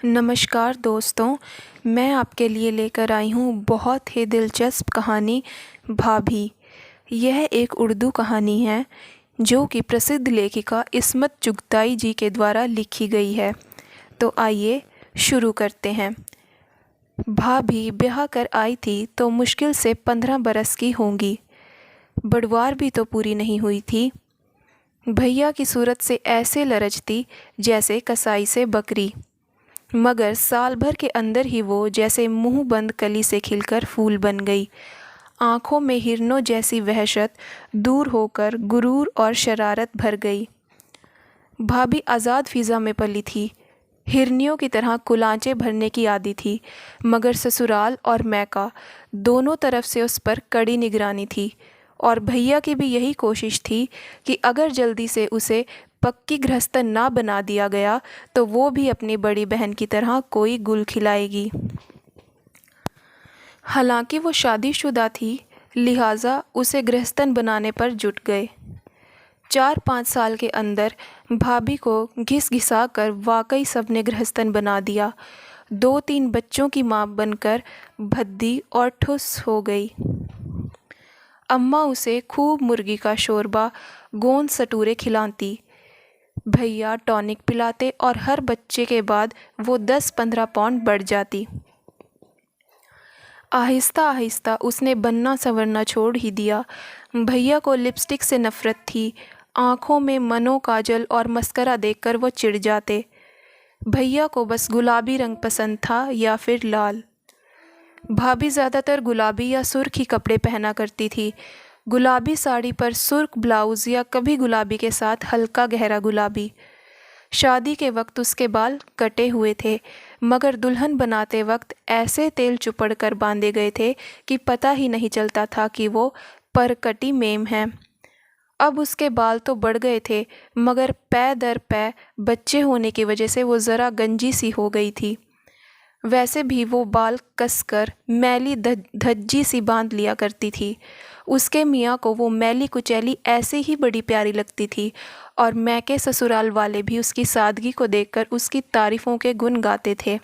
नमस्कार दोस्तों, मैं आपके लिए लेकर आई हूँ बहुत ही दिलचस्प कहानी भाभी। यह एक उर्दू कहानी है जो कि प्रसिद्ध लेखिका इस्मत चुगताई जी के द्वारा लिखी गई है। तो आइए शुरू करते हैं। भाभी ब्याह कर आई थी तो मुश्किल से 15 बरस की होंगी। बड़वार भी तो पूरी नहीं हुई थी। भैया की सूरत से ऐसे लरजती जैसे कसाई से बकरी, मगर साल भर के अंदर ही वो जैसे मुंह बंद कली से खिलकर फूल बन गई। आंखों में हिरनों जैसी वहशत दूर होकर गुरूर और शरारत भर गई। भाभी आज़ाद फ़िज़ा में पली थी, हिरनियों की तरह कुलांचे भरने की आदी थी, मगर ससुराल और मैका दोनों तरफ से उस पर कड़ी निगरानी थी। और भैया की भी यही कोशिश थी कि अगर जल्दी से उसे पक्की गृहस्थन ना बना दिया गया तो वो भी अपनी बड़ी बहन की तरह कोई गुल खिलाएगी। हालांकि वो शादीशुदा थी, लिहाजा उसे गृहस्थन बनाने पर जुट गए। 4-5 साल के अंदर भाभी को घिस घिसा कर वाकई सबने गृहस्थन बना दिया। 2-3 बच्चों की माँ बनकर भद्दी और ठुस हो गई। अम्मा उसे खूब मुर्गी का शोरबा, गोंद सटूरे खिलाती, भैया टॉनिक पिलाते और हर बच्चे के बाद वो 10-15 पाउंड बढ़ जाती। आहिस्ता आहिस्ता उसने बनना संवरना छोड़ ही दिया। भैया को लिपस्टिक से नफ़रत थी। आँखों में मनो काजल और मस्करा देखकर वो चिढ़ जाते। भैया को बस गुलाबी रंग पसंद था या फिर लाल। भाभी ज़्यादातर गुलाबी या सुर्ख कपड़े पहना करती थी। गुलाबी साड़ी पर सुर्ख ब्लाउज़ या कभी गुलाबी के साथ हल्का गहरा गुलाबी। शादी के वक्त उसके बाल कटे हुए थे, मगर दुल्हन बनाते वक्त ऐसे तेल चुपड़ कर बांधे गए थे कि पता ही नहीं चलता था कि वो परकटी मेम है। अब उसके बाल तो बढ़ गए थे, मगर पै दर पै बच्चे होने की वजह से वो ज़रा गंजी सी हो गई थी। वैसे भी वो बाल कसकर मैली धज्जी सी बांध लिया करती थी। उसके मियाँ को वो मैली कुचैली ऐसे ही बड़ी प्यारी लगती थी और मैके ससुराल वाले भी उसकी सादगी को देखकर उसकी तारीफ़ों के गुण गाते थे।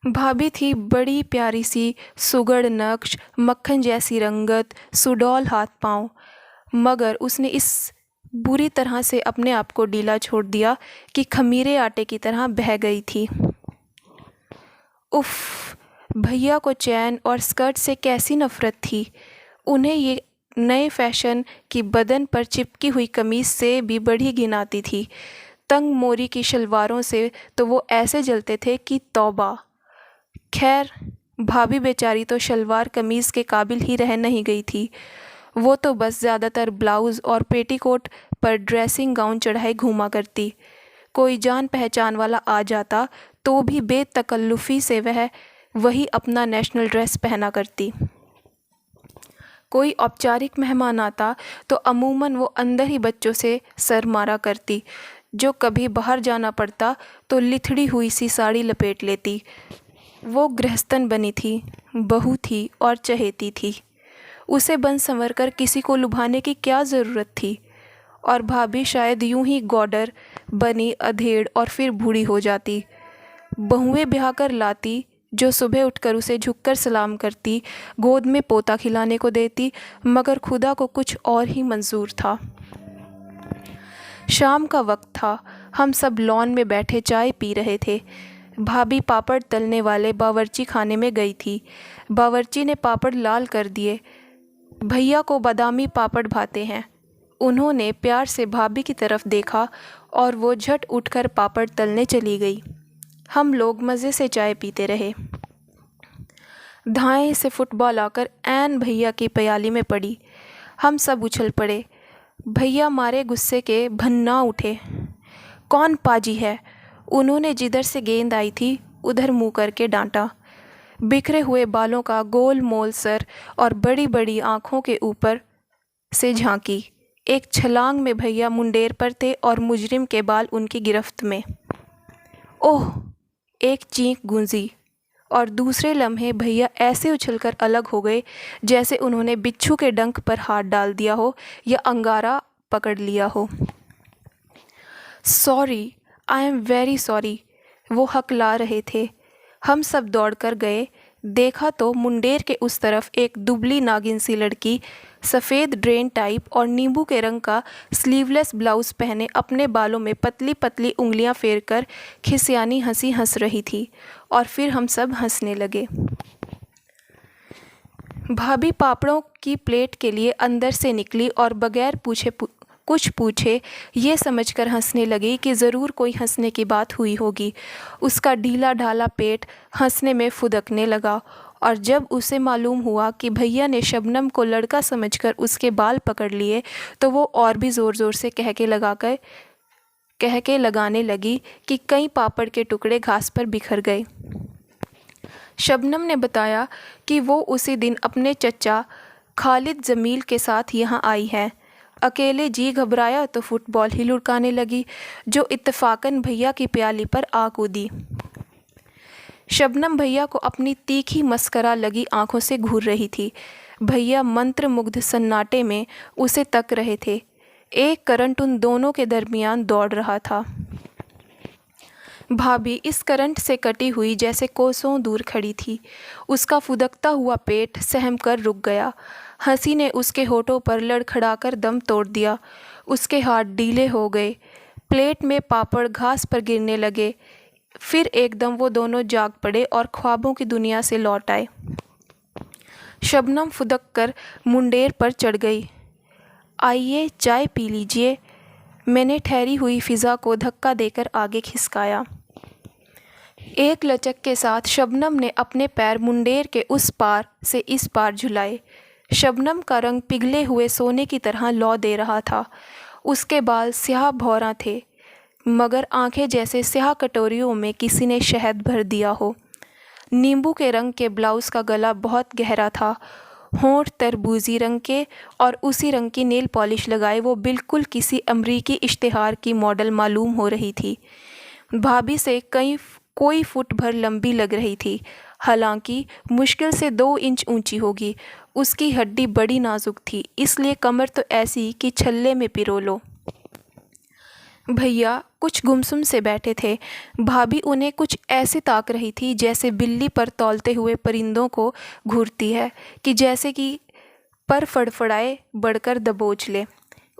भाभी थी बड़ी प्यारी सी, सुगड़ नक्श, मक्खन जैसी रंगत, सुडौल हाथ पाँव, मगर उसने इस बुरी तरह से अपने आप को ढीला छोड़ दिया कि खमीरे आटे की तरह बह गई थी। उफ़, भैया को चैन और स्कर्ट से कैसी नफ़रत थी। उन्हें ये नए फैशन की बदन पर चिपकी हुई कमीज़ से भी बड़ी घिन आती थी। तंग मोरी की शलवारों से तो वो ऐसे जलते थे कि तौबा। खैर, भाभी बेचारी तो शलवार कमीज़ के काबिल ही रह नहीं गई थी। वो तो बस ज़्यादातर ब्लाउज़ और पेटीकोट पर ड्रेसिंग गाउन चढ़ाए घूमा करती। कोई जान पहचान वाला आ जाता तो भी बेतकल्लुफ़ी से वह वही अपना नेशनल ड्रेस पहना करती। कोई औपचारिक मेहमान आता तो अमूमन वो अंदर ही बच्चों से सर मारा करती। जो कभी बाहर जाना पड़ता तो लिथड़ी हुई सी साड़ी लपेट लेती। वो गृहस्थन बनी थी, बहू थी और चहेती थी। उसे बन संवर कर किसी को लुभाने की क्या ज़रूरत थी। और भाभी शायद यूं ही गॉडर बनी अधेड़ और फिर बूढ़ी हो जाती। बहुएं ब्याह कर लाती जो सुबह उठकर उसे झुककर सलाम करती, गोद में पोता खिलाने को देती, मगर खुदा को कुछ और ही मंजूर था। शाम का वक्त था, हम सब लॉन में बैठे चाय पी रहे थे। भाभी पापड़ तलने वाले बावर्ची खाने में गई थी। बावर्ची ने पापड़ लाल कर दिए। भैया को बादामी पापड़ भाते हैं। उन्होंने प्यार से भाभी की तरफ देखा और वो झट उठकर पापड़ तलने चली गई। हम लोग मज़े से चाय पीते रहे। धाएं से फुटबॉल आकर ऐन भैया की प्याली में पड़ी। हम सब उछल पड़े। भैया मारे गुस्से के भन्ना उठे। कौन पाजी है? उन्होंने जिधर से गेंद आई थी उधर मुँह करके डांटा। बिखरे हुए बालों का गोल मोल सर और बड़ी बड़ी आँखों के ऊपर से झांकी। एक छलांग में भैया मुंडेर पर थे और मुजरिम के बाल उनकी गिरफ्त में। ओह! एक चीख गूंजी और दूसरे लम्हे भैया ऐसे उछलकर अलग हो गए जैसे उन्होंने बिच्छू के डंक पर हाथ डाल दिया हो या अंगारा पकड़ लिया हो। Sorry, I am very sorry, वो हकला रहे थे। हम सब दौड़कर गए। देखा तो मुंडेर के उस तरफ एक दुबली नागिन सी लड़की सफ़ेद ड्रेन टाइप और नींबू के रंग का स्लीवलेस ब्लाउज़ पहने अपने बालों में पतली पतली उंगलियां फेरकर खिसियानी हंसी हंस रही थी। और फिर हम सब हंसने लगे। भाभी पापड़ों की प्लेट के लिए अंदर से निकली और बगैर कुछ पूछे ये समझकर हंसने लगी कि ज़रूर कोई हंसने की बात हुई होगी। उसका ढीला ढाला पेट हंसने में फुदकने लगा और जब उसे मालूम हुआ कि भैया ने शबनम को लड़का समझकर उसके बाल पकड़ लिए तो वो और भी ज़ोर ज़ोर से कह के लगाने लगी कि कई पापड़ के टुकड़े घास पर बिखर गए। शबनम ने बताया कि वो उसी दिन अपने चचा खालिद जमील के साथ यहाँ आई है। अकेले जी घबराया तो फुटबॉल ही लुढ़काने लगी, जो इत्तेफाकन भैया की प्याली पर आ कूदी। शबनम भैया को अपनी तीखी मस्करा लगी आंखों से घूर रही थी। भैया मंत्रमुग्ध सन्नाटे में उसे तक रहे थे। एक करंट उन दोनों के दरमियान दौड़ रहा था। भाभी इस करंट से कटी हुई जैसे कोसों दूर खड़ी थी। उसका फुदकता हुआ पेट सहम कर रुक गया। हंसी ने उसके होठों पर लड़खड़ाकर दम तोड़ दिया। उसके हाथ ढीले हो गए। प्लेट में पापड़ घास पर गिरने लगे। फिर एकदम वो दोनों जाग पड़े और ख्वाबों की दुनिया से लौट आए। शबनम फुदक कर मुंडेर पर चढ़ गई। आइए चाय पी लीजिए। मैंने ठहरी हुई फिज़ा को धक्का देकर आगे खिसकाया। एक लचक के साथ शबनम ने अपने पैर मुंडेर के उस पार से इस पार झुलाए। शबनम का रंग पिघले हुए सोने की तरह लौ दे रहा था। उसके बाल स्याह भौरा थे, मगर आंखें जैसे स्याह कटोरियों में किसी ने शहद भर दिया हो। नींबू के रंग के ब्लाउज़ का गला बहुत गहरा था। होंठ तरबूजी रंग के और उसी रंग की नेल पॉलिश लगाए वो बिल्कुल किसी अमरीकी इश्तिहार की मॉडल मालूम हो रही थी। भाभी से कोई फुट भर लंबी लग रही थी, हालांकि मुश्किल से 2 इंच ऊंची होगी। उसकी हड्डी बड़ी नाजुक थी, इसलिए कमर तो ऐसी कि छल्ले में पिरो लो। भैया कुछ गुमसुम से बैठे थे। भाभी उन्हें कुछ ऐसे ताक रही थी जैसे बिल्ली पर तौलते हुए परिंदों को घूरती है, कि जैसे कि पर फड़फड़ाए बढ़कर दबोच ले।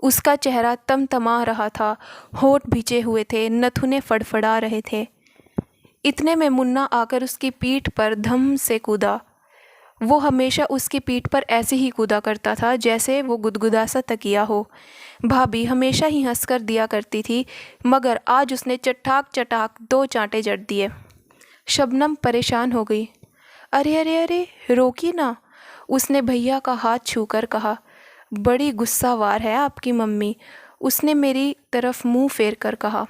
उसका चेहरा तमतमा रहा था, होठ भिजे हुए थे, नथुने फड़फड़ा रहे थे। इतने में मुन्ना आकर उसकी पीठ पर धम से कूदा। वो हमेशा उसकी पीठ पर ऐसे ही कूदा करता था जैसे वो गुदगुदा सा तकिया हो। भाभी हमेशा ही हंसकर दिया करती थी, मगर आज उसने चटाक चटाक 2 चांटे जड़ दिए। शबनम परेशान हो गई। अरे अरे अरे, रोकी ना, उसने भैया का हाथ छूकर कहा। बड़ी गुस्सावार है आपकी मम्मी, उसने मेरी तरफ मुंह फेर कर कहा।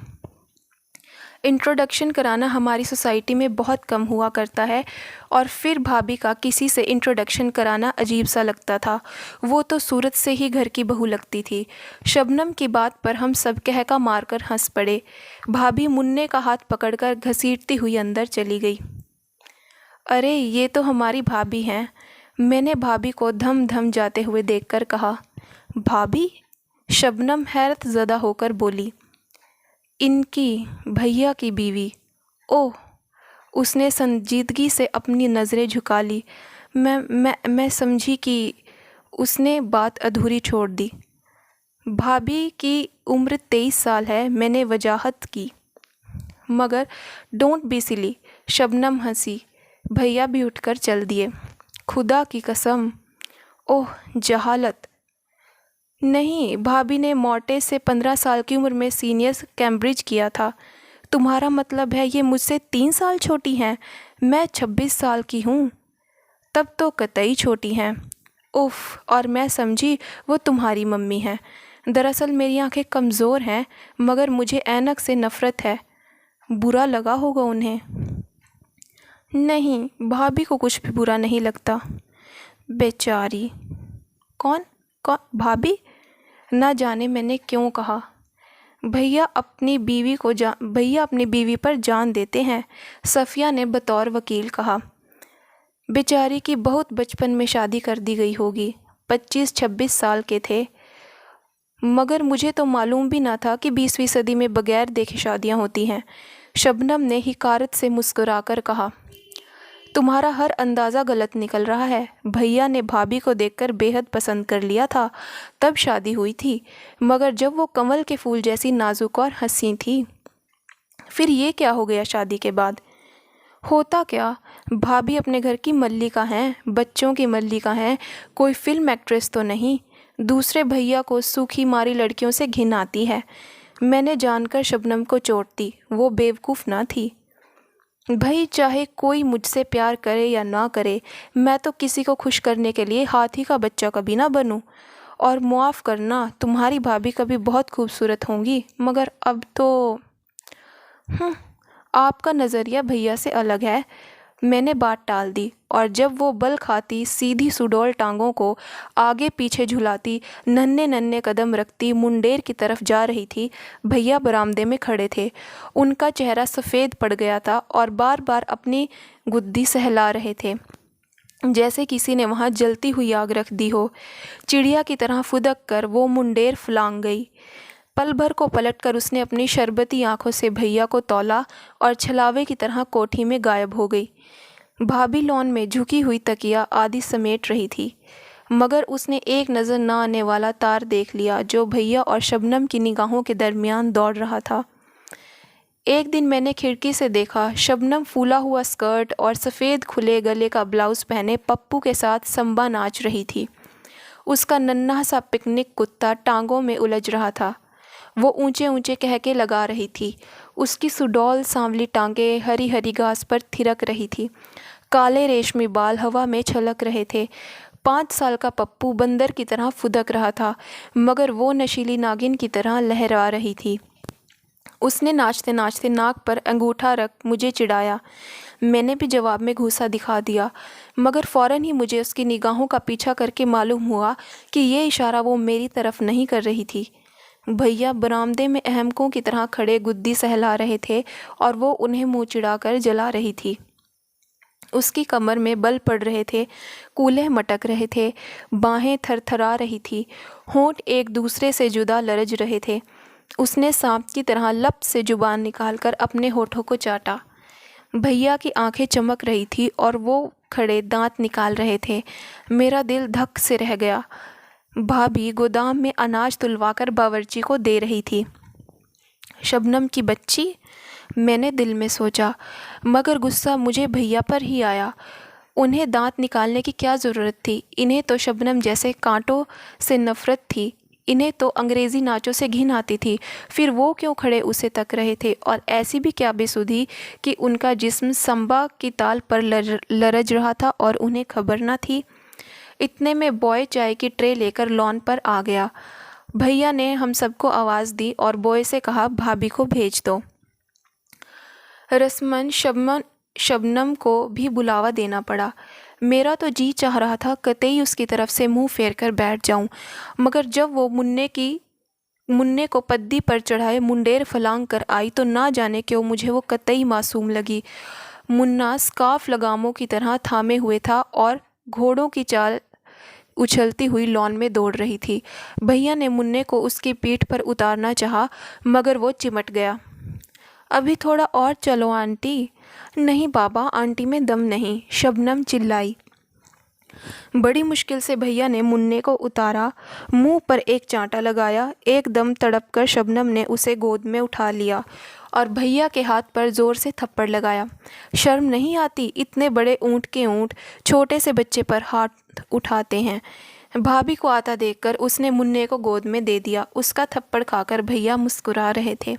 इंट्रोडक्शन कराना हमारी सोसाइटी में बहुत कम हुआ करता है, और फिर भाभी का किसी से इंट्रोडक्शन कराना अजीब सा लगता था। वो तो सूरत से ही घर की बहू लगती थी। शबनम की बात पर हम सब कहका मारकर हंस पड़े। भाभी मुन्ने का हाथ पकड़कर घसीटती हुई अंदर चली गई। अरे ये तो हमारी भाभी हैं, मैंने भाभी को धम धम जाते हुए देखकर कहा। भाभी? शबनम हैरत ज़दा होकर बोली। इनकी भैया की बीवी। ओह, उसने संजीदगी से अपनी नज़रें झुका ली। मैं समझी कि उसने बात अधूरी छोड़ दी। भाभी की उम्र 23 साल है, मैंने वजाहत की। मगर डोंट बी सिली, शबनम हंसी। भैया भी उठकर चल दिए। खुदा की कसम। ओह जहालत। नहीं, भाभी ने मोटे से 15 साल की उम्र में सीनियर्स कैम्ब्रिज किया था। तुम्हारा मतलब है ये मुझसे 3 साल छोटी हैं? मैं 26 साल की हूँ। तब तो कतई छोटी हैं। उफ़, और मैं समझी वो तुम्हारी मम्मी हैं। दरअसल मेरी आंखें कमज़ोर हैं, मगर मुझे ऐनक से नफ़रत है। बुरा लगा होगा उन्हें। नहीं, भाभी को कुछ भी बुरा नहीं लगता। बेचारी। कौन कौन भाभी? ना जाने मैंने क्यों कहा। भैया अपनी बीवी पर जान देते हैं, सफ़िया ने बतौर वकील कहा। बेचारी की बहुत बचपन में शादी कर दी गई होगी, 25-26 साल के थे। मगर मुझे तो मालूम भी ना था कि 20वीं सदी में बगैर देखे शादियां होती हैं। शबनम ने हिकारत से मुस्कुराकर कहा। तुम्हारा हर अंदाज़ा गलत निकल रहा है। भैया ने भाभी को देखकर बेहद पसंद कर लिया था, तब शादी हुई थी। मगर जब वो कमल के फूल जैसी नाजुक और हसीन थी, फिर ये क्या हो गया शादी के बाद? होता क्या, भाभी अपने घर की मल्लिका हैं, बच्चों की मल्लिका हैं, कोई फिल्म एक्ट्रेस तो नहीं। दूसरे भैया को सूखी मारी लड़कियों से घिन आती है। मैंने जानकर शबनम को चोट दी, वो बेवकूफ़ ना थी। भाई चाहे कोई मुझसे प्यार करे या ना करे, मैं तो किसी को खुश करने के लिए हाथी का बच्चा कभी ना बनूं। और मुआफ़ करना, तुम्हारी भाभी कभी बहुत खूबसूरत होंगी, मगर अब तो आपका नज़रिया भैया से अलग है। मैंने बात टाल दी, और जब वो बल खाती सीधी सुडौल टांगों को आगे पीछे झुलाती नन्हे नन्हे कदम रखती मुंडेर की तरफ जा रही थी। भैया बरामदे में खड़े थे। उनका चेहरा सफ़ेद पड़ गया था और बार बार अपनी गुद्दी सहला रहे थे, जैसे किसी ने वहाँ जलती हुई आग रख दी हो। चिड़िया की तरह फुदक कर वो मुंडेर फलांग गई। पल भर को पलटकर उसने अपनी शरबती आंखों से भैया को तौला और छलावे की तरह कोठी में गायब हो गई। भाभी लॉन में झुकी हुई तकिया आदि समेट रही थी, मगर उसने एक नज़र न आने वाला तार देख लिया जो भैया और शबनम की निगाहों के दरमियान दौड़ रहा था। एक दिन मैंने खिड़की से देखा, शबनम फूला हुआ स्कर्ट और सफ़ेद खुले गले का ब्लाउज़ पहने पप्पू के साथ संबा नाच रही थी। उसका नन्हा सा पिकनिक कुत्ता टांगों में उलझ रहा था। वो ऊंचे ऊंचे कहके लगा रही थी। उसकी सुडौल सांवली टांगें हरी हरी घास पर थिरक रही थी। काले रेशमी बाल हवा में छलक रहे थे। 5 साल का पप्पू बंदर की तरह फुदक रहा था, मगर वो नशीली नागिन की तरह लहरा रही थी। उसने नाचते नाचते नाक पर अंगूठा रख मुझे चिढ़ाया। मैंने भी जवाब में घूंसा दिखा दिया, मगर फ़ौरन ही मुझे उसकी निगाहों का पीछा करके मालूम हुआ कि ये इशारा वो मेरी तरफ नहीं कर रही थी। भैया बरामदे में अहमकों की तरह खड़े गुद्दी सहला रहे थे और वो उन्हें मुंह चिढ़ाकर जला रही थी। उसकी कमर में बल पड़ रहे थे, कूल्हे मटक रहे थे, बाहें थरथरा रही थी, होंठ एक दूसरे से जुदा लरज रहे थे। उसने सांप की तरह लप से जुबान निकालकर अपने होठों को चाटा। भैया की आंखें चमक रही थी और वो खड़े दांत निकाल रहे थे। मेरा दिल धक से रह गया। भाभी गोदाम में अनाज तुलवाकर बावर्ची को दे रही थी। शबनम की बच्ची, मैंने दिल में सोचा, मगर गुस्सा मुझे भैया पर ही आया। उन्हें दांत निकालने की क्या ज़रूरत थी? इन्हें तो शबनम जैसे कांटों से नफ़रत थी। इन्हें तो अंग्रेज़ी नाचों से घिन आती थी। फिर वो क्यों खड़े उसे तक रहे थे? और ऐसी भी क्या बेसुधी कि उनका जिस्म संबा की ताल पर लरज रहा था और उन्हें खबर न थी। इतने में बॉय चाय की ट्रे लेकर लॉन पर आ गया। भैया ने हम सबको आवाज़ दी और बॉय से कहा, भाभी को भेज दो। रस्मन शबनम को भी बुलावा देना पड़ा। मेरा तो जी चाह रहा था कतई उसकी तरफ से मुंह फेर कर बैठ जाऊं, मगर जब वो मुन्ने को पद्दी पर चढ़ाए मुंडेर फलांग कर आई तो ना जाने क्यों मुझे वो कतई मासूम लगी। मुन्ना स्कार्फ लगामों की तरह थामे हुए था और घोड़ों की चाल उछलती हुई लॉन में दौड़ रही थी। भैया ने मुन्ने को उसकी पीठ पर उतारना चाहा, मगर वो चिमट गया। अभी थोड़ा और चलो आंटी। नहीं बाबा, आंटी में दम नहीं, शबनम चिल्लाई। बड़ी मुश्किल से भैया ने मुन्ने को उतारा, मुंह पर एक चांटा लगाया। एकदम तड़पकर शबनम ने उसे गोद में उठा लिया और भैया के हाथ पर ज़ोर से थप्पड़ लगाया। शर्म नहीं आती? इतने बड़े ऊँट के ऊँट छोटे से बच्चे पर हाथ उठाते हैं। भाभी को आता देखकर उसने मुन्ने को गोद में दे दिया। उसका थप्पड़ खाकर भैया मुस्कुरा रहे थे।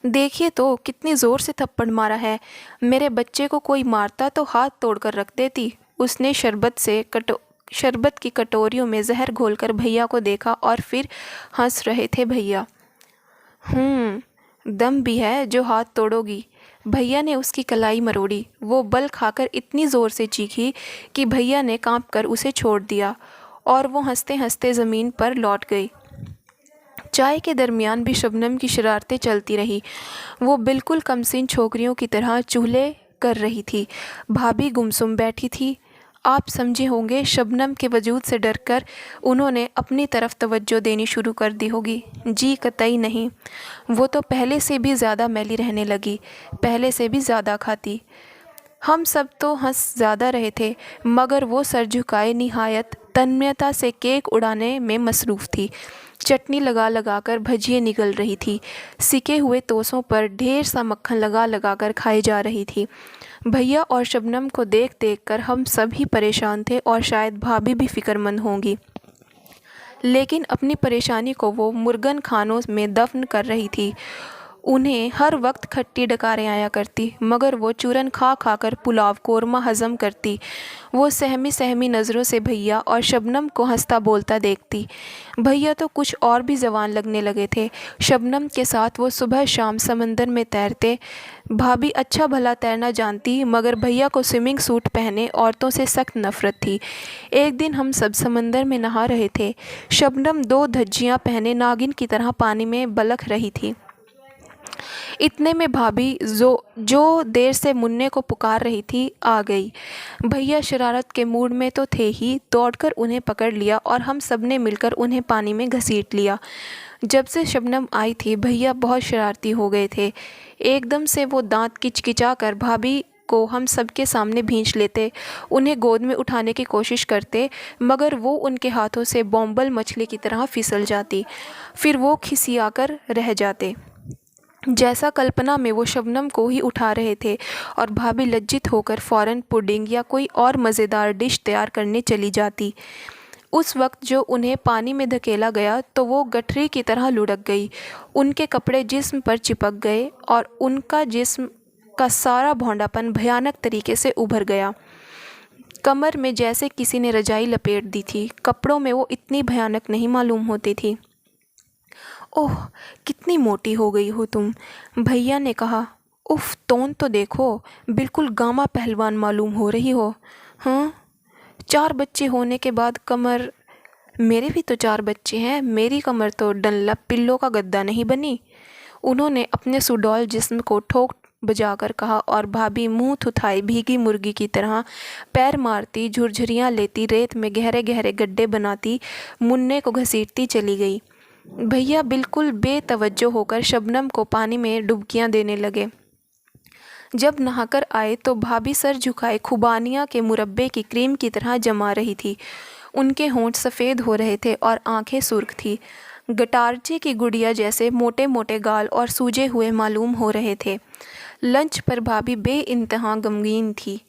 देखिए तो कितनी ज़ोर से थप्पड़ मारा है। मेरे बच्चे को कोई मारता तो हाथ तोड़कर रख देती। उसने शरबत की कटोरियों में जहर घोलकर भैया को देखा और फिर हंस रहे थे भैया। दम भी है जो हाथ तोड़ोगी। भैया ने उसकी कलाई मरोड़ी। वो बल खाकर इतनी ज़ोर से चीखी कि भैया ने कांपकर उसे छोड़ दिया और वो हंसते हंसते ज़मीन पर लौट गई। चाय के दरमियान भी शबनम की शरारतें चलती रही। वो बिल्कुल कमसीन छोकरियों की तरह चूल्हे कर रही थी। भाभी गुमसुम बैठी थी। आप समझे होंगे शबनम के वजूद से डरकर उन्होंने अपनी तरफ तवज्जो देनी शुरू कर दी होगी। जी कतई नहीं, वो तो पहले से भी ज़्यादा मैली रहने लगी, पहले से भी ज़्यादा खाती। हम सब तो हंस ज़्यादा रहे थे, मगर वो सर झुकाए निहायत तन्मयता से केक उड़ाने में मसरूफ़ थी। चटनी लगा लगा कर भजिए निगल रही थी, सिके हुए तोसों पर ढेर सा मक्खन लगा लगा कर खाई जा रही थी। भैया और शबनम को देख देख कर हम सब ही परेशान थे और शायद भाभी भी फ़िक्रमंद होंगी, लेकिन अपनी परेशानी को वो मुर्गन खानों में दफन कर रही थी। उन्हें हर वक्त खट्टी डकारें आया करती, मगर वो चूरन खा खा कर पुलाव कोरमा हज़म करती। वो सहमी सहमी नज़रों से भैया और शबनम को हंसता बोलता देखती। भैया तो कुछ और भी जवान लगने लगे थे। शबनम के साथ वो सुबह शाम समंदर में तैरते। भाभी अच्छा भला तैरना जानती, मगर भैया को स्विमिंग सूट पहने औरतों से सख्त नफ़रत थी। एक दिन हम सब समंदर में नहा रहे थे। शबनम 2 धज्जियाँ पहने नागिन की तरह पानी में बलख रही थी। इतने में भाभी जो देर से मुन्ने को पुकार रही थी आ गई। भैया शरारत के मूड में तो थे ही, दौड़कर उन्हें पकड़ लिया और हम सब ने मिलकर उन्हें पानी में घसीट लिया। जब से शबनम आई थी भैया बहुत शरारती हो गए थे। एकदम से वो दांत किचकिचा कर भाभी को हम सबके सामने भींच लेते, उन्हें गोद में उठाने की कोशिश करते, मगर वो उनके हाथों से बॉम्बल मछली की तरह फिसल जाती। फिर वो खिसियाकर रह जाते, जैसा कल्पना में वो शबनम को ही उठा रहे थे, और भाभी लज्जित होकर फ़ौरन पुडिंग या कोई और मज़ेदार डिश तैयार करने चली जाती। उस वक्त जो उन्हें पानी में धकेला गया तो वो गठरी की तरह लुढ़क गई। उनके कपड़े जिस्म पर चिपक गए और उनका जिस्म का सारा भौंडापन भयानक तरीके से उभर गया। कमर में जैसे किसी ने रजाई लपेट दी थी। कपड़ों में वो इतनी भयानक नहीं मालूम होती थी। ओह, कितनी मोटी हो गई हो तुम, भैया ने कहा। उफ, तौन तो देखो, बिल्कुल गामा पहलवान मालूम हो रही हो। हाँ, 4 बच्चे होने के बाद कमर। मेरे भी तो 4 बच्चे हैं, मेरी कमर तो डनलप पिल्लों का गद्दा नहीं बनी। उन्होंने अपने सुडौल जिस्म को ठोक बजाकर कहा, और भाभी मुंह थुथाई भीगी मुर्गी की तरह पैर मारती, झुरझुरियाँ लेती, रेत में गहरे गहरे गड्ढे बनाती, मुन्ने को घसीटती चली गई। भैया बिल्कुल बेतवज्जो होकर शबनम को पानी में डुबकियां देने लगे। जब नहाकर आए तो भाभी सर झुकाए खुबानियाँ के मुरब्बे की क्रीम की तरह जमा रही थी। उनके होंठ सफ़ेद हो रहे थे और आंखें सुर्ख थी। गटारचे की गुड़िया जैसे मोटे मोटे गाल और सूजे हुए मालूम हो रहे थे। लंच पर भाभी बेइंतहा गमगीन थी,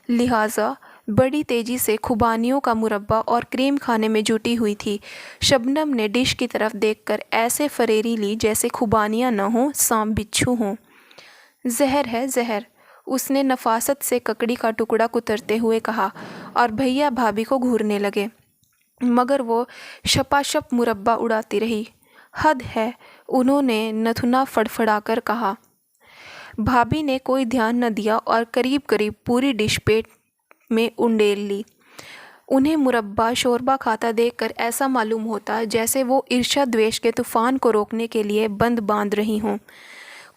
लिहाजा बड़ी तेज़ी से खुबानियों का मुरब्बा और क्रीम खाने में जुटी हुई थी। शबनम ने डिश की तरफ देखकर ऐसे फरेरी ली जैसे खुबानियाँ न हों, सांप बिच्छू हों। जहर है जहर, उसने नफासत से ककड़ी का टुकड़ा कुतरते हुए कहा, और भैया भाभी को घूरने लगे, मगर वो शपाशप मुरब्बा उड़ाती रही। हद है, उन्होंने नथुना फड़फड़ाकर कहा। भाभी ने कोई ध्यान न दिया और करीब करीब पूरी डिश पेट में उंडेल ली। उन्हें मुरब्बा शोरबा खाता देखकर ऐसा मालूम होता जैसे वो ईर्ष्या द्वेष के तूफान को रोकने के लिए बंद बांध रही हों।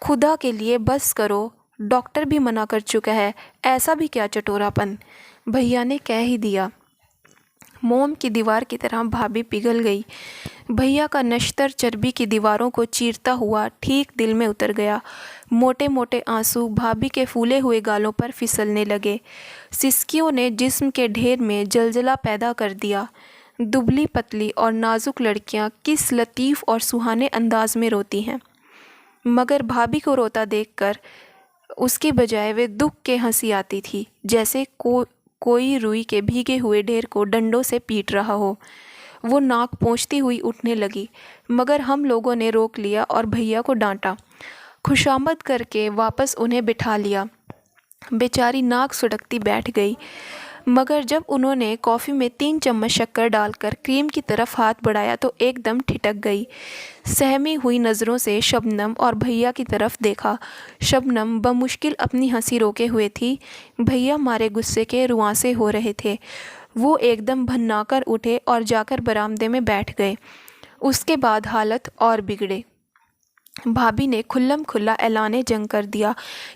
खुदा के लिए बस करो, डॉक्टर भी मना कर चुका है, ऐसा भी क्या चटोरापन, भैया ने कह ही दिया। मोम की दीवार की तरह भाभी पिघल गई। भैया का नश्तर चर्बी की दीवारों को चीरता हुआ ठीक दिल में उतर गया। मोटे मोटे आंसू भाभी के फूले हुए गालों पर फिसलने लगे। सिसकियों ने जिस्म के ढेर में जलजला पैदा कर दिया। दुबली पतली और नाजुक लड़कियां किस लतीफ़ और सुहाने अंदाज में रोती हैं, मगर भाभी को रोता देखकर उसके बजाय वे दुख के हंसी आती थी, जैसे कोई रुई के भीगे हुए ढेर को डंडों से पीट रहा हो। वो नाक पोंछती हुई उठने लगी, मगर हम लोगों ने रोक लिया और भैया को डांटा। खुशामद करके वापस उन्हें बिठा लिया। बेचारी नाक सुड़कती बैठ गई, मगर जब उन्होंने कॉफ़ी में 3 चम्मच शक्कर डालकर क्रीम की तरफ हाथ बढ़ाया तो एकदम ठिठक गई। सहमी हुई नज़रों से शबनम और भैया की तरफ देखा। शबनम बमुश्किल अपनी हंसी रोके हुए थी। भैया मारे गुस्से के रुआंसे हो रहे थे। वो एकदम भन्नाकर उठे और जाकर बरामदे में बैठ गए। उसके बाद हालत और बिगड़े। भाभी ने खुल्लम खुल्ला ऐलाने जंग कर दिया।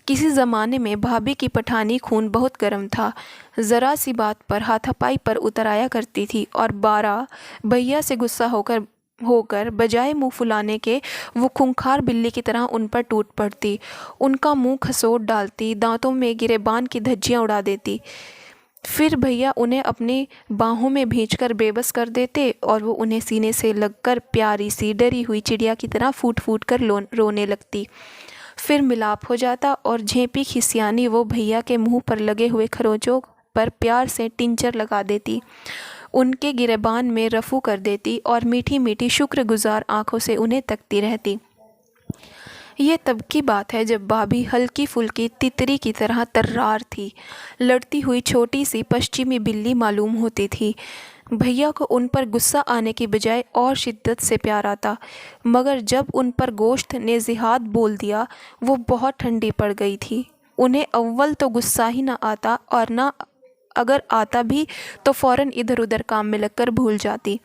किसी ज़माने में भाभी की पठानी खून बहुत गर्म था, ज़रा सी बात पर हाथापाई पर उतर आया करती थी और 12 भैया से गुस्सा होकर बजाय मुंह फुलाने के वो खूंखार बिल्ली की तरह उन पर टूट पड़ती, उनका मुंह खसोट डालती, दांतों में गिरेबान की धज्जियां उड़ा देती। फिर भैया उन्हें अपनी बाहों में भींचकर बेबस कर देते और वो उन्हें सीने से लगकर प्यारी सी डरी हुई चिड़िया की तरह फूट फूट कर रोने लगती। फिर मिलाप हो जाता और झेंपी खिसियानी वो भैया के मुंह पर लगे हुए खरोंचों पर प्यार से टिंचर लगा देती, उनके गिरेबान में रफू कर देती और मीठी मीठी शुक्रगुजार आंखों से उन्हें तकती रहती। ये तब की बात है जब भाभी हल्की फुल्की तितरी की तरह तर्रार थी, लड़ती हुई छोटी सी पश्चिमी बिल्ली मालूम होती थी। भैया को उन पर गुस्सा आने की बजाय और शिद्दत से प्यार आता, मगर जब उन पर गोश्त ने जिहाद बोल दिया वो बहुत ठंडी पड़ गई थी। उन्हें अव्वल तो गुस्सा ही ना आता और ना अगर आता भी तो फ़ौरन इधर उधर काम में लगकर भूल जाती।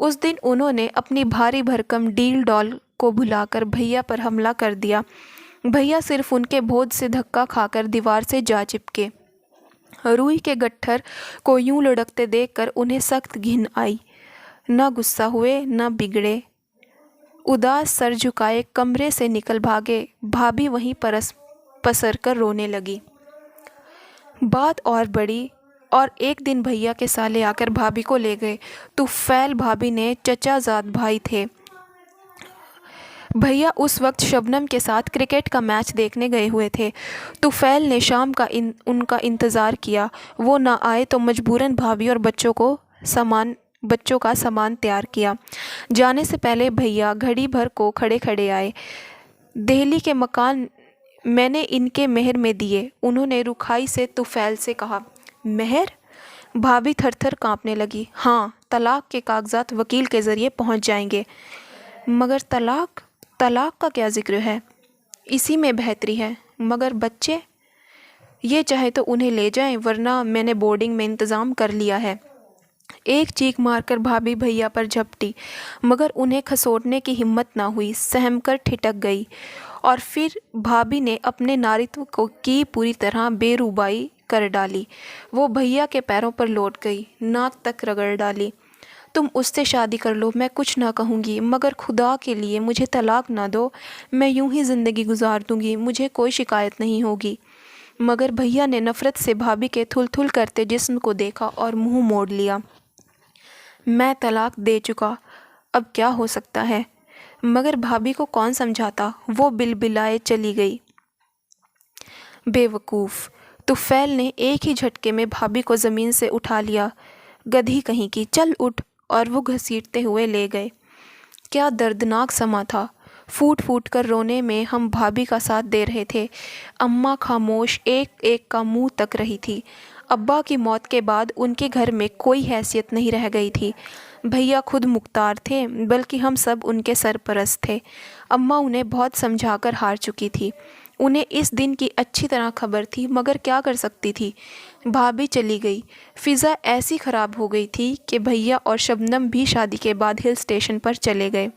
उस दिन उन्होंने अपनी भारी भरकम डील डॉल को भुलाकर भैया पर हमला कर दिया। भैया सिर्फ उनके बोझ से धक्का खाकर दीवार से जा चिपके। रूई के गट्ठर को यूं लुढ़कते देखकर उन्हें सख्त घिन आई। न गुस्सा हुए न बिगड़े, उदास सर झुकाए कमरे से निकल भागे। भाभी वहीं पसर कर रोने लगी। बात और बड़ी और एक दिन भैया के साले आकर भाभी को ले गए। तुफैल भाभी ने चचाजाद भाई थे। भैया उस वक्त शबनम के साथ क्रिकेट का मैच देखने गए हुए थे। तुफैल ने शाम का उनका इंतज़ार किया। वो ना आए तो मजबूरन भाभी और बच्चों का सामान तैयार किया। जाने से पहले भैया घड़ी भर को खड़े खड़े आए। दिल्ली के मकान मैंने इनके मेहर में दिए, उन्होंने रुखाई से तुफैल से कहा। मेहर? भाभी थरथर कांपने लगी। हाँ, तलाक के कागजात वकील के ज़रिए पहुंच जाएंगे। मगर तलाक का क्या जिक्र है? इसी में बेहतरी है। मगर बच्चे? ये चाहे तो उन्हें ले जाएं, वरना मैंने बोर्डिंग में इंतज़ाम कर लिया है। एक चीख मारकर भाभी भैया पर झपटी, मगर उन्हें खसोटने की हिम्मत ना हुई, सहमकर ठिठक गई। और फिर भाभी ने अपने नारित्व की पूरी तरह बेरुबाई कर डाली। वो भैया के पैरों पर लौट गई, नाक तक रगड़ डाली। तुम उससे शादी कर लो, मैं कुछ ना कहूँगी, मगर खुदा के लिए मुझे तलाक ना दो। मैं यूं ही ज़िंदगी गुजार दूँगी, मुझे कोई शिकायत नहीं होगी। मगर भैया ने नफ़रत से भाभी के थुल-थुल करते जिस्म को देखा और मुंह मोड़ लिया। मैं तलाक दे चुका, अब क्या हो सकता है? मगर भाभी को कौन समझाता? वो बिलबिलाए चली गई। बेवकूफ़! तुफैल ने एक ही झटके में भाभी को ज़मीन से उठा लिया। गधी कहीं की, चल उठ! और वो घसीटते हुए ले गए। क्या दर्दनाक समा था। फूट फूट कर रोने में हम भाभी का साथ दे रहे थे। अम्मा खामोश एक एक का मुंह तक रही थी। अब्बा की मौत के बाद उनके घर में कोई हैसियत नहीं रह गई थी। भैया खुद मुख्तार थे, बल्कि हम सब उनके सरपरस्त थे। अम्मा उन्हें बहुत समझाकर हार चुकी थी। उन्हें इस दिन की अच्छी तरह खबर थी, मगर क्या कर सकती थी। भाभी चली गई। फ़िज़ा ऐसी ख़राब हो गई थी कि भैया और शबनम भी शादी के बाद हिल स्टेशन पर चले गए।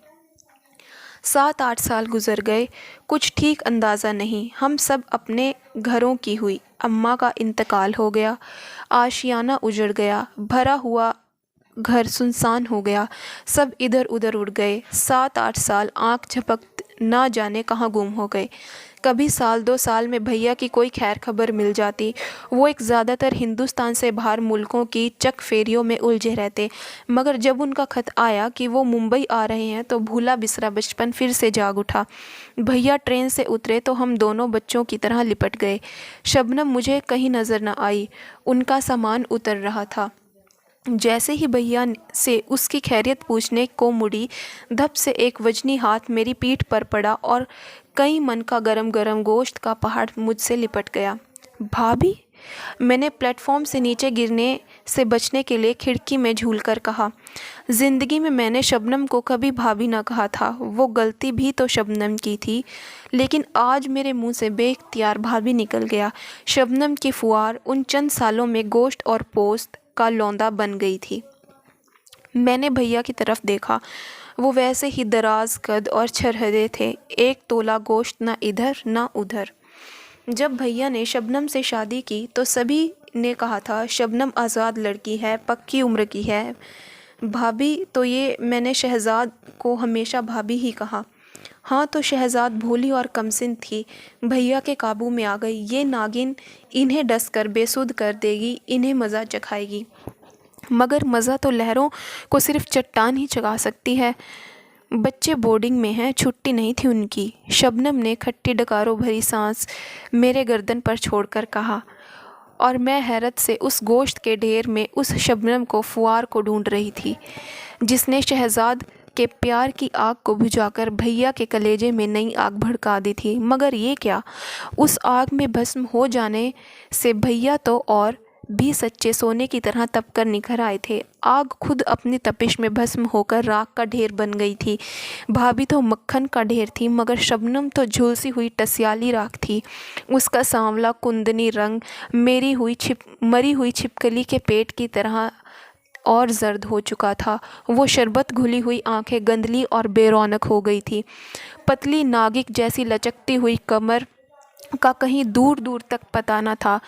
7-8 साल गुजर गए, कुछ ठीक अंदाज़ा नहीं। हम सब अपने घरों की हुई। अम्मा का इंतकाल हो गया, आशियाना उजड़ गया, भरा हुआ घर सुनसान हो गया, सब इधर उधर उड़ गए। 7-8 साल आँख झपक ना जाने कहाँ गुम हो गए। कभी साल 2 साल में भैया की कोई खैर खबर मिल जाती। वो एक ज़्यादातर हिंदुस्तान से बाहर मुल्कों की चक फेरियों में उलझे रहते, मगर जब उनका खत आया कि वो मुंबई आ रहे हैं तो भूला बिसरा बचपन फिर से जाग उठा। भैया ट्रेन से उतरे तो हम दोनों बच्चों की तरह लिपट गए। शबनम मुझे कहीं नज़र न आई, उनका सामान उतर रहा था। जैसे ही भैया से उसकी खैरियत पूछने को मुड़ी, धप से एक वजनी हाथ मेरी पीठ पर पड़ा और कई मन का गरम गरम गोश्त का पहाड़ मुझसे लिपट गया। भाभी? मैंने प्लेटफॉर्म से नीचे गिरने से बचने के लिए खिड़की में झूलकर कहा। ज़िंदगी में मैंने शबनम को कभी भाभी ना कहा था। वो गलती भी तो शबनम की थी, लेकिन आज मेरे मुंह से बेख्तियार भाभी निकल गया। शबनम की फुआर उन चंद सालों में गोश्त और पोस्त का लौंदा बन गई थी। मैंने भैया की तरफ देखा। वो वैसे ही दराज कद और छरहरे थे, 1 तोला गोश्त ना इधर ना उधर। जब भैया ने शबनम से शादी की तो सभी ने कहा था शबनम आज़ाद लड़की है, पक्की उम्र की है। भाभी तो ये मैंने शहजाद को हमेशा भाभी ही कहा। हाँ तो शहजाद भोली और कमसिन थी, भैया के काबू में आ गई। ये नागिन इन्हें डस कर बेसुध कर देगी, इन्हें मज़ा चखाएगी। मगर मज़ा तो लहरों को सिर्फ चट्टान ही चखा सकती है। बच्चे बोर्डिंग में हैं, छुट्टी नहीं थी उनकी। शबनम ने खट्टी डकारों भरी सांस मेरे गर्दन पर छोड़कर कहा, और मैं हैरत से उस गोश्त के ढेर में उस शबनम को फुआर को ढूंढ रही थी जिसने शहजाद के प्यार की आग को बुझाकर भैया के कलेजे में नई आग भड़का दी थी। मगर ये क्या, उस आग में भस्म हो जाने से भैया तो और भी सच्चे सोने की तरह तपकर निखर आए थे। आग खुद अपनी तपिश में भस्म होकर राख का ढेर बन गई थी। भाभी तो मक्खन का ढेर थी, मगर शबनम तो झुलसी हुई टसियाली राख थी। उसका सांवला कुंदनी रंग मरी हुई छिपकली के पेट की तरह और जर्द हो चुका था। वो शरबत घुली हुई आंखें गंदली और बेरौनक हो गई थी। पतली नागिक जैसी लचकती हुई कमर का कहीं दूर दूर तक पता न था।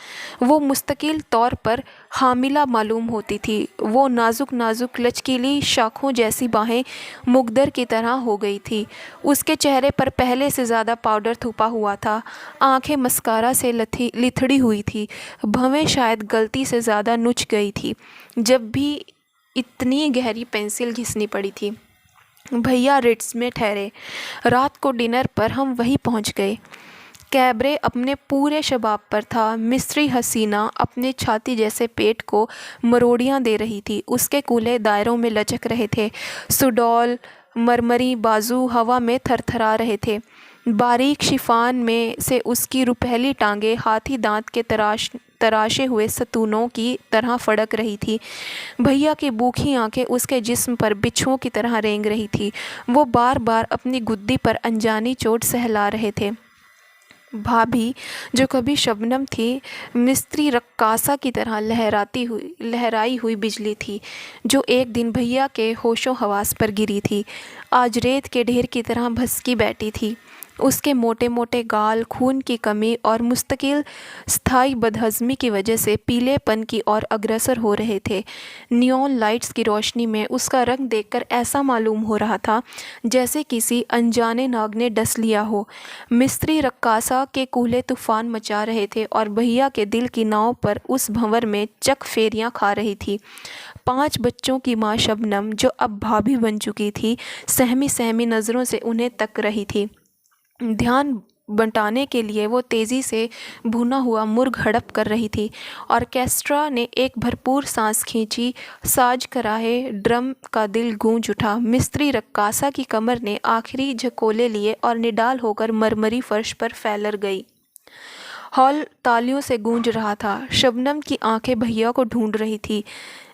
वो मुस्तकिल तौर पर हामिला मालूम होती थी। वो नाजुक नाजुक लचकीली शाखों जैसी बाहें मुकद्दर की तरह हो गई थी। उसके चेहरे पर पहले से ज़्यादा पाउडर थुपा हुआ था। आंखें मस्कारा से लिथड़ी हुई थी। भवें शायद गलती से ज़्यादा नुच गई थी जब भी इतनी गहरी पेंसिल घिसनी पड़ी थी। भैया रिट्स में ठहरे। रात को डिनर पर हम वहीं पहुंच गए। कैबरे अपने पूरे शबाब पर था। मिस्री हसीना अपने छाती जैसे पेट को मरोड़ियाँ दे रही थी। उसके कूल्हे दायरों में लचक रहे थे। सुडौल मरमरी बाजू हवा में थरथरा रहे थे। बारीक शिफान में से उसकी रुपहली टांगें हाथी दांत के तराशे हुए सतूनों की तरह फड़क रही थी। भैया की भूखी आंखें उसके जिस्म पर बिच्छुओं की तरह रेंग रही थी। वो बार बार अपनी गुद्दी पर अनजानी चोट सहला रहे थे। भाभी, जो कभी शबनम थी, मिस्त्री रक्कासा की तरह लहराई हुई बिजली थी, जो एक दिन भैया के होशो हवास पर गिरी थी। आज रेत के ढेर की तरह भसकी बैठी थी। उसके मोटे मोटे गाल खून की कमी और मुस्तकिल स्थायी बदहज़मी की वजह से पीलेपन की ओर अग्रसर हो रहे थे। नियॉन लाइट्स की रोशनी में उसका रंग देखकर ऐसा मालूम हो रहा था जैसे किसी अनजाने नाग ने डस लिया हो। मिस्त्री रक्कासा के कूल्हे तूफान मचा रहे थे और भैया के दिल की नाव पर उस भंवर में चक फेरियाँ खा रही थी। 5 बच्चों की माँ शबनम, जो अब भाभी बन चुकी थी, सहमी सहमी नज़रों से उन्हें तक रही थी। ध्यान बंटाने के लिए वो तेज़ी से भुना हुआ मुर्ग हड़प कर रही थी। ऑर्केस्ट्रा ने एक भरपूर सांस खींची। साज कराहे ड्रम का दिल गूंज उठा। मिस्त्री रक्कासा की कमर ने आखिरी झकोले लिए और निडाल होकर मरमरी फर्श पर फैलर गई। हॉल तालियों से गूंज रहा था। शबनम की आंखें भैया को ढूंढ रही थी।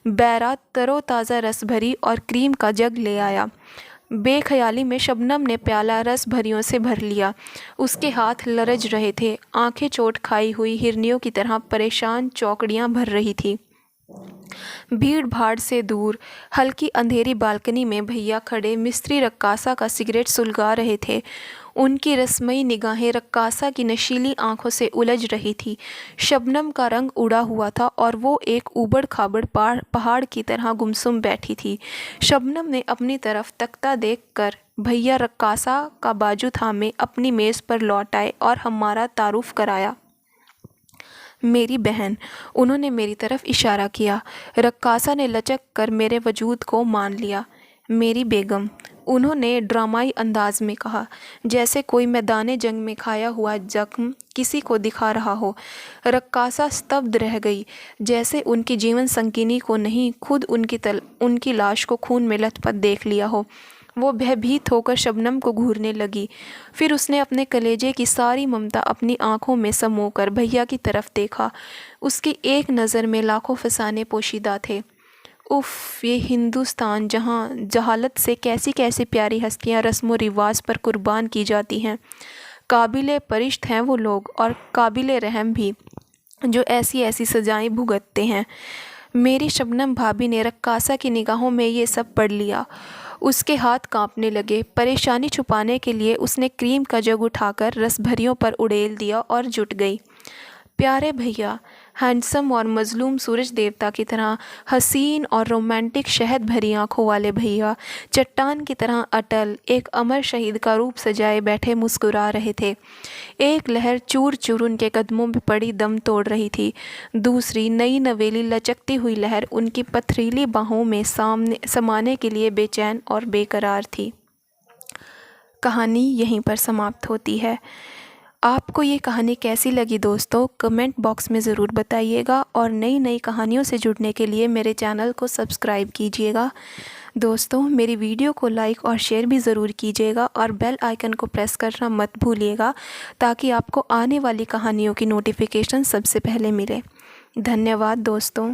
बैरा तरोताज़ा रस भरी और क्रीम का जग ले आया। बेख्याली में शबनम ने प्याला रस भरियों से भर लिया। उसके हाथ लरज रहे थे। आंखें चोट खाई हुई हिरनियों की तरह परेशान चौकड़ियां भर रही थी। भीड़ भाड़ से दूर हल्की अंधेरी बालकनी में भैया खड़े मिस्त्री रक्कासा का सिगरेट सुलगा रहे थे। उनकी रस्मई निगाहें रक्कासा की नशीली आंखों से उलझ रही थी। शबनम का रंग उड़ा हुआ था और वो एक ऊबड़ खाबड़ पहाड़ की तरह गुमसुम बैठी थी। शबनम ने अपनी तरफ तकता देखकर भैया रक्कासा का बाजू थामे अपनी मेज़ पर लौट आए और हमारा तारुफ कराया। मेरी बहन, उन्होंने मेरी तरफ इशारा किया। रक्कासा ने लचक कर मेरे वजूद को मान लिया। मेरी बेगम, उन्होंने ड्रामाई अंदाज में कहा, जैसे कोई मैदाने जंग में खाया हुआ जख्म किसी को दिखा रहा हो। रक्कासा स्तब्ध रह गई, जैसे उनकी जीवन संगिनी को नहीं, खुद उनकी लाश को खून में लथपथ देख लिया हो। वो भयभीत होकर शबनम को घूरने लगी। फिर उसने अपने कलेजे की सारी ममता अपनी आंखों में समोकर भैया की तरफ देखा। उसकी एक नज़र में लाखों फसाने पोशीदा थे। उफ़, ये हिंदुस्तान जहाँ जहालत से कैसी कैसी प्यारी हस्तियाँ रस्म व रिवाज पर कुर्बान की जाती हैं। काबिले परिश्त हैं वो लोग, और काबिले रहम भी, जो ऐसी ऐसी सजाएं भुगतते हैं। मेरी शबनम भाभी ने रक्कासा की निगाहों में ये सब पढ़ लिया। उसके हाथ कांपने लगे। परेशानी छुपाने के लिए उसने क्रीम का जग उठाकर रसभरियों पर उड़ेल दिया और जुट गई। प्यारे भैया, हैंडसम और मजलूम सूरज देवता की तरह हसीन और रोमांटिक शहद भरी आंखों वाले भैया चट्टान की तरह अटल एक अमर शहीद का रूप सजाए बैठे मुस्कुरा रहे थे। एक लहर चूर चूर उनके कदमों में पड़ी दम तोड़ रही थी। दूसरी नई नवेली लचकती हुई लहर उनकी पथरीली बाहों में समाने के लिए बेचैन और बेकरार थी। कहानी यहीं पर समाप्त होती है। आपको ये कहानी कैसी लगी दोस्तों, कमेंट बॉक्स में ज़रूर बताइएगा और नई नई कहानियों से जुड़ने के लिए मेरे चैनल को सब्सक्राइब कीजिएगा। दोस्तों, मेरी वीडियो को लाइक और शेयर भी ज़रूर कीजिएगा और बेल आइकन को प्रेस करना मत भूलिएगा ताकि आपको आने वाली कहानियों की नोटिफिकेशन सबसे पहले मिले। धन्यवाद दोस्तों।